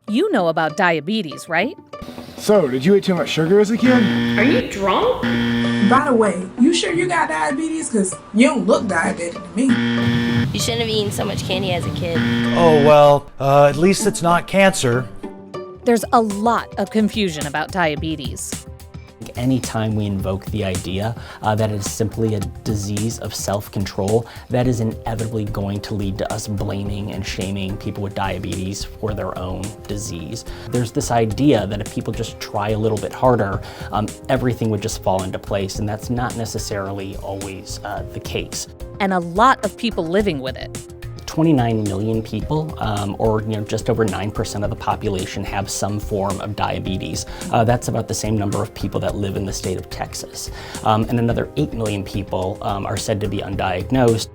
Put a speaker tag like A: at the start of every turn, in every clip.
A: You know about diabetes, right?
B: So, did you eat too much sugar as a kid?
C: Are you drunk?
D: By the way, you sure you got diabetes? Because you don't look diabetic to me.
C: You shouldn't have eaten so much candy as a kid.
E: Oh, well, at least it's not cancer.
A: There's a lot of confusion about diabetes.
F: Anytime we invoke the idea that it is simply a disease of self-control, that is inevitably going to lead to us blaming and shaming people with diabetes for their own disease. There's this idea that if people just try a little bit harder, everything would just fall into place, and that's not necessarily always the case.
A: And a lot of people living with it.
F: 29 million people, or just over 9% of the population, have some form of diabetes. That's about the same number of people that live in the state of Texas. And another 8 million people are said to be undiagnosed.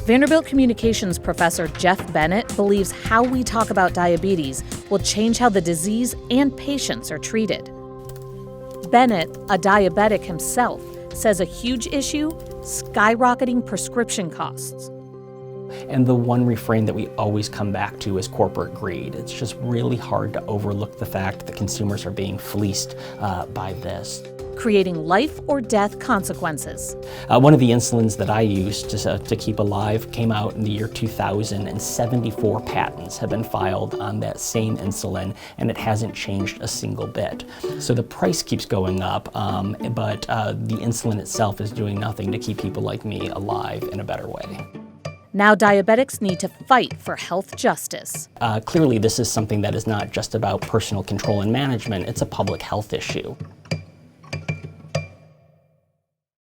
A: Vanderbilt Communications professor Jeff Bennett believes how we talk about diabetes will change how the disease and patients are treated. Bennett, a diabetic himself, says a huge issue: skyrocketing prescription costs.
F: And the one refrain that we always come back to is corporate greed. It's just really hard to overlook the fact that consumers are being fleeced by this.
A: Creating life or death consequences.
F: One of the insulins that I used to keep alive came out in the year 2000, and 74 patents have been filed on that same insulin, and it hasn't changed a single bit. So the price keeps going up, but the insulin itself is doing nothing to keep people like me alive in a better way.
A: Now diabetics need to fight for health justice.
F: Clearly, this is something that is not just about personal control and management, it's a public health issue.